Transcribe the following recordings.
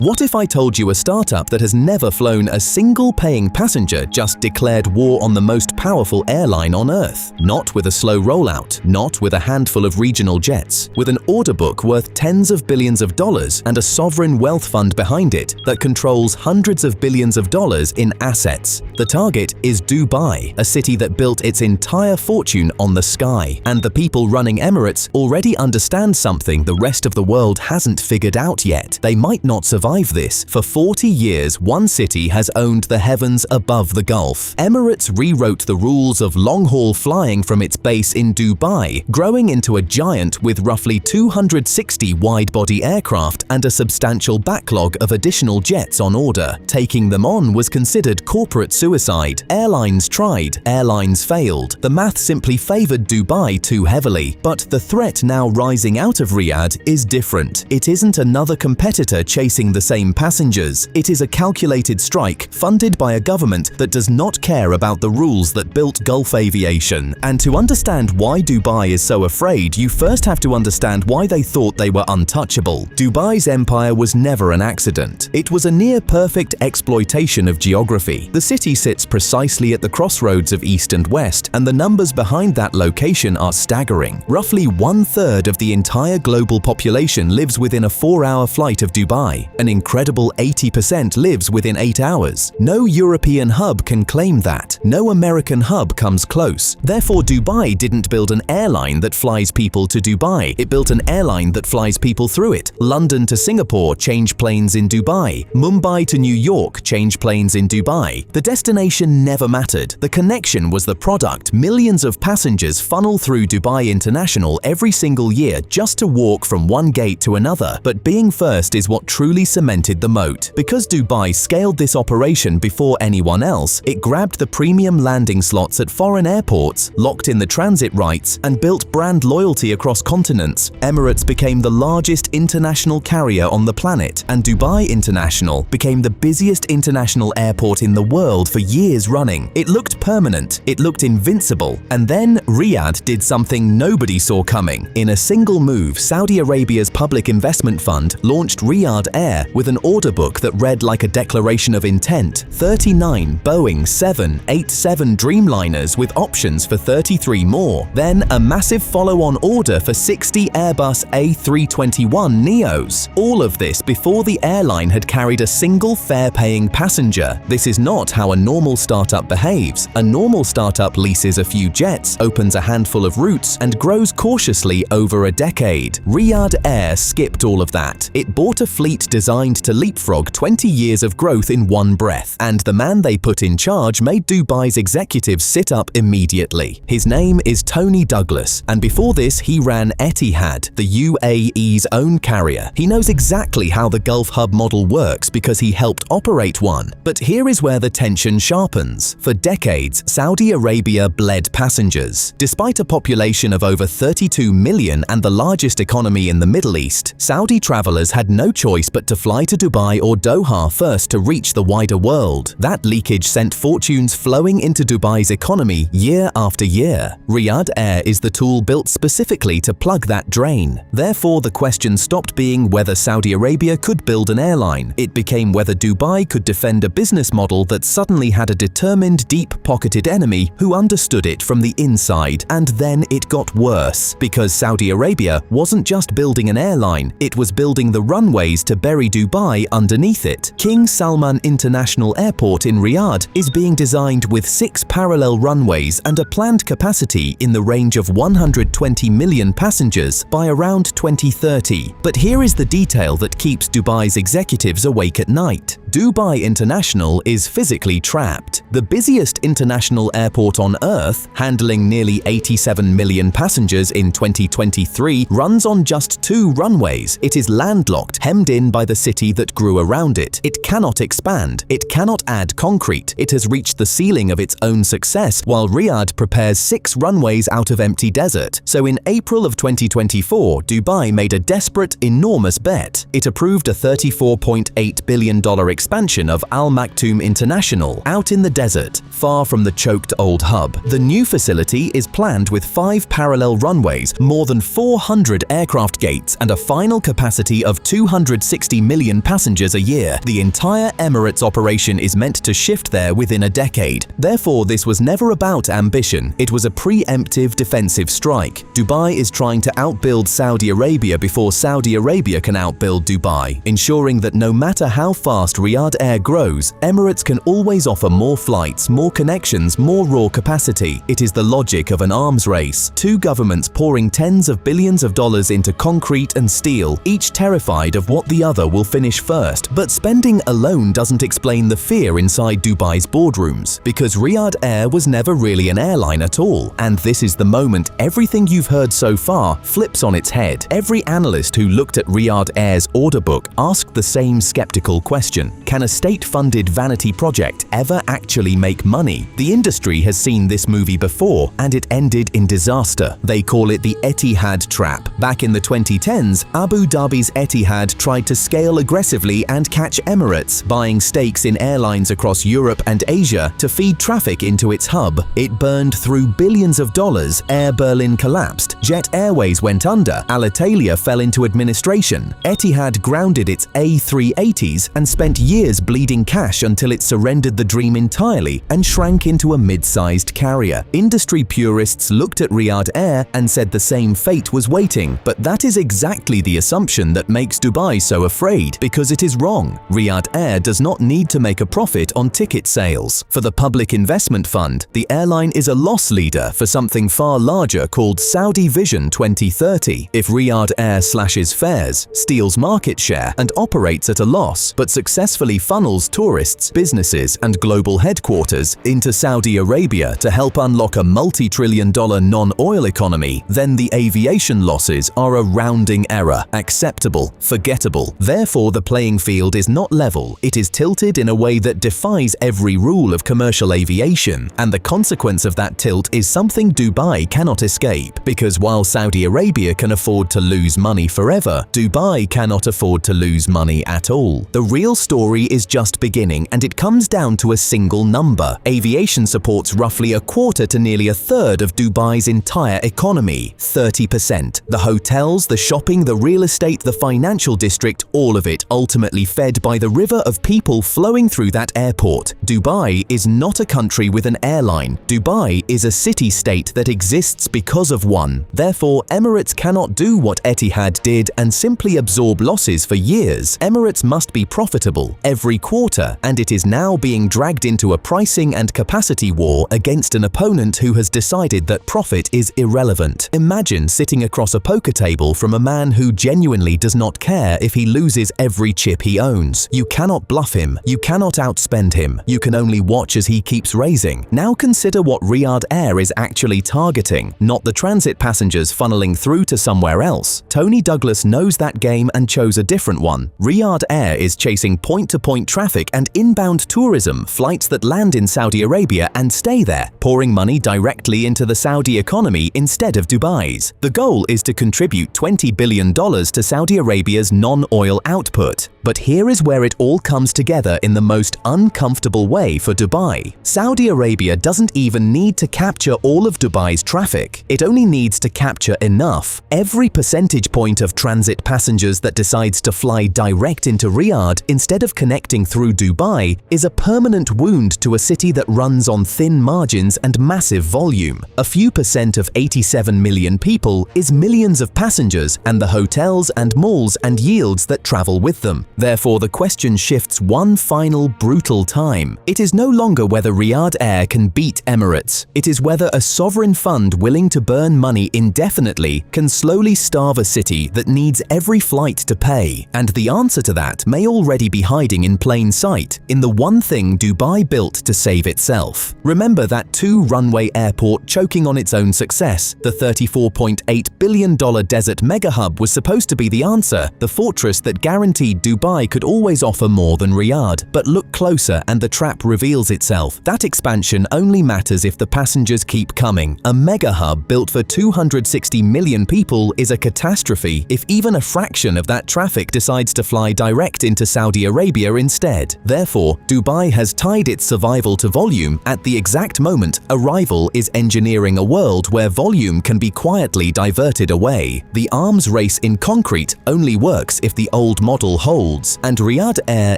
What if I told you a startup that has never flown a single paying passenger just declared war on the most powerful airline on Earth? Not with a slow rollout, not with a handful of regional jets, with an order book worth tens of billions of dollars and a sovereign wealth fund behind it that controls hundreds of billions of dollars in assets. The target is Dubai, a city that built its entire fortune on the sky. And the people running Emirates already understand something the rest of the world hasn't figured out yet. They might not survive this. For 40 years, one city has owned the heavens above the Gulf. Emirates rewrote the rules of long-haul flying from its base in Dubai, growing into a giant with roughly 260 wide-body aircraft and a substantial backlog of additional jets on order. Taking them on was considered corporate suicide. Airlines tried, airlines failed. The math simply favored Dubai too heavily. But the threat now rising out of Riyadh is different. It isn't another competitor chasing the same passengers. It is a calculated strike funded by a government that does not care about the rules that built Gulf aviation. And to understand why Dubai is so afraid, you first have to understand why they thought they were untouchable. Dubai's empire was never an accident. It was a near-perfect exploitation of geography. The city sits precisely at the crossroads of East and West, and the numbers behind that location are staggering. Roughly 1/3 of the entire global population lives within a 4-hour flight of Dubai. An incredible 80% lives within 8 hours. No European hub can claim that. No American hub comes close. Therefore, Dubai didn't build an airline that flies people to Dubai. It built an airline that flies people through it. London to Singapore, change planes in Dubai. Mumbai to New York, change planes in Dubai. The destination never mattered. The connection was the product. Millions of passengers funnel through Dubai International every single year just to walk from one gate to another. But being first is what truly cemented the moat. Because Dubai scaled this operation before anyone else, it grabbed the premium landing slots at foreign airports, locked in the transit rights, and built brand loyalty across continents. Emirates became the largest international carrier on the planet, and Dubai International became the busiest international airport in the world for years running. It looked permanent, it looked invincible, and then Riyadh did something nobody saw coming. In a single move, Saudi Arabia's public investment fund launched Riyadh Air with an order book that read like a declaration of intent. 39 Boeing 787 Dreamliners with options for 33 more. Then a massive follow-on order for 60 Airbus A321 Neos. All of this before the airline had carried a single fare-paying passenger. This is not how a normal startup behaves. A normal startup leases a few jets, opens a handful of routes, and grows cautiously over a decade. Riyadh Air skipped all of that. It bought a fleet designed to leapfrog 20 years of growth in one breath, and the man they put in charge made Dubai's executives sit up immediately. His name is Tony Douglas, and before this he ran Etihad, the UAE's own carrier. He knows exactly how the Gulf hub model works because he helped operate one. But here is where the tension sharpens. For decades, Saudi Arabia bled passengers. Despite a population of over 32 million and the largest economy in the Middle East, Saudi travelers had no choice but to fly to Dubai or Doha first to reach the wider world. That leakage sent fortunes flowing into Dubai's economy year after year. Riyadh Air is the tool built specifically to plug that drain. Therefore, the question stopped being whether Saudi Arabia could build an airline. It became whether Dubai could defend a business model that suddenly had a determined, deep-pocketed enemy who understood it from the inside. And then it got worse, because Saudi Arabia wasn't just building an airline, it was building the runways to bury Dubai underneath it. King Salman International Airport in Riyadh is being designed with 6 parallel runways and a planned capacity in the range of 120 million passengers by around 2030. But here is the detail that keeps Dubai's executives awake at night. Dubai International is physically trapped. The busiest international airport on Earth, handling nearly 87 million passengers in 2023, runs on just 2 runways. It is landlocked, hemmed in by the city that grew around it. It cannot expand. It cannot add concrete. It has reached the ceiling of its own success, while Riyadh prepares 6 runways out of empty desert. So in April of 2024, Dubai made a desperate, enormous bet. It approved a $34.8 billion expansion of Al Maktoum International out in the desert, far from the choked old hub. The new facility is planned with 5 parallel runways, more than 400 aircraft gates, and a final capacity of 260 million passengers a year. The entire Emirates operation is meant to shift there within a decade. Therefore, this was never about ambition. It was a preemptive defensive strike. Dubai is trying to outbuild Saudi Arabia before Saudi Arabia can outbuild Dubai, ensuring that no matter how fast Riyadh Air grows, Emirates can always offer more flights, more connections, more raw capacity. It is the logic of an arms race. Two governments pouring tens of billions of dollars into concrete and steel, each terrified of what the other will finish first. But spending alone doesn't explain the fear inside Dubai's boardrooms, because Riyadh Air was never really an airline at all. And this is the moment everything you've heard so far flips on its head. Every analyst who looked at Riyadh Air's order book asked the same skeptical question: can a state-funded vanity project ever actually make money? The industry has seen this movie before, and it ended in disaster. They call it the Etihad trap. Back in the 2010s, Abu Dhabi's Etihad tried to scale aggressively and catch Emirates, buying stakes in airlines across Europe and Asia to feed traffic into its hub. It burned through billions of dollars. Air Berlin collapsed, Jet Airways went under, Alitalia fell into administration. Etihad grounded its A380s and spent years bleeding cash until it surrendered the dream entirely and shrank into a mid-sized carrier. Industry purists looked at Riyadh Air and said the same fate was waiting, but that is exactly the assumption that makes Dubai so afraid, because it is wrong. Riyadh Air does not need to make a profit on ticket sales. For the Public Investment Fund, the airline is a loss leader for something far larger called Saudi Vision 2030. If Riyadh Air slashes fares, steals market share, and operates at a loss, but successfully funnels tourists, businesses, and global headquarters into Saudi Arabia to help unlock a multi-trillion-dollar non-oil economy, then the aviation losses are a rounding error, acceptable, forgettable. Therefore, the playing field is not level. It is tilted in a way that defies every rule of commercial aviation, and the consequence of that tilt is something Dubai cannot escape, because while Saudi Arabia can afford to lose money forever, Dubai cannot afford to lose money at all. The real story is just beginning, and it comes down to a single number. Aviation supports roughly a quarter to nearly a third of Dubai's entire economy, 30%. The hotels, the shopping, the real estate, the financial district, all of it ultimately fed by the river of people flowing through that airport. Dubai is not a country with an airline. Dubai is a city-state that exists because of one. Therefore, Emirates cannot do what Etihad did and simply absorb losses for years. Emirates must be profitable every quarter, and it is now being dragged into a pricing and capacity war against an opponent who has decided that profit is irrelevant. Imagine sitting across a poker table from a man who genuinely does not care if he loses every chip he owns. You cannot bluff him. You cannot outspend him. You can only watch as he keeps raising. Now consider what Riyadh Air is actually targeting, not the transit passengers funneling through to somewhere else. Tony Douglas knows that game and chose a different one. Riyadh Air is chasing point-to-point traffic and inbound tourism, flights that land in Saudi Arabia and stay there, pouring money directly into the Saudi economy instead of Dubai's. The goal is to contribute $20 billion to Saudi Arabia's non-oil output. But here is where it all comes together in the most uncomfortable way for Dubai. Saudi Arabia doesn't even need to capture all of Dubai's traffic. It only needs to capture enough. Every percentage point of transit passengers that decides to fly direct into Riyadh instead of connecting through Dubai is a permanent wound to a city that runs on thin margins and massive volume. A few percent of 87 million people is millions of passengers and the hotels and malls and yields that travel with them. Therefore, the question shifts one final brutal time. It is no longer whether Riyadh Air can beat Emirates. It is whether a sovereign fund willing to burn money indefinitely can slowly starve a city that needs every flight to pay. And the answer to that may already be hiding in plain sight, in the one thing Dubai built to save itself. Remember that two-runway airport choking on its own success. The $34.8 billion desert mega hub was supposed to be the answer, the fortress that guaranteed Dubai could always offer more than Riyadh. But look closer and the trap reveals itself. That expansion only matters if the passengers keep coming. A mega hub built for 260 million people is a catastrophe if even a fraction of that traffic decides to fly direct into Saudi Arabia Arabia instead. Therefore, Dubai has tied its survival to volume at the exact moment a rival is engineering a world where volume can be quietly diverted away. The arms race in concrete only works if the old model holds, and Riyadh Air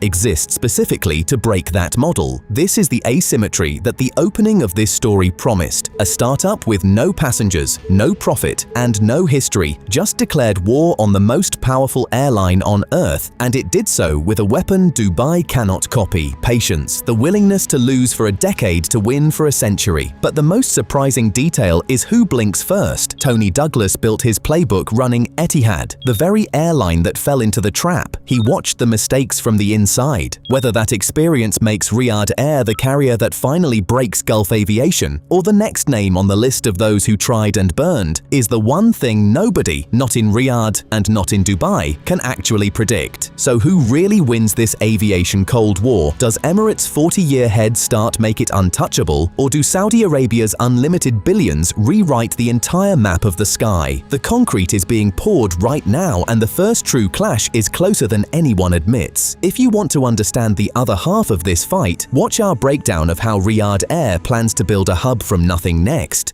exists specifically to break that model. This is the asymmetry that the opening of this story promised. A startup with no passengers, no profit, and no history just declared war on the most powerful airline on Earth, and it did so with a weapon Dubai cannot copy: patience, the willingness to lose for a decade to win for a century. But the most surprising detail is who blinks first. Tony Douglas built his playbook running Etihad, the very airline that fell into the trap. He watched the mistakes from the inside. Whether that experience makes Riyadh Air the carrier that finally breaks Gulf aviation, or the next name on the list of those who tried and burned, is the one thing nobody, not in Riyadh and not in Dubai, can actually predict. So who really wins this aviation Cold War? Does Emirates' 40-year head start make it untouchable, or do Saudi Arabia's unlimited billions rewrite the entire map of the sky? The concrete is being poured right now, and the first true clash is closer than anyone admits. If you want to understand the other half of this fight, watch our breakdown of how Riyadh Air plans to build a hub from nothing next.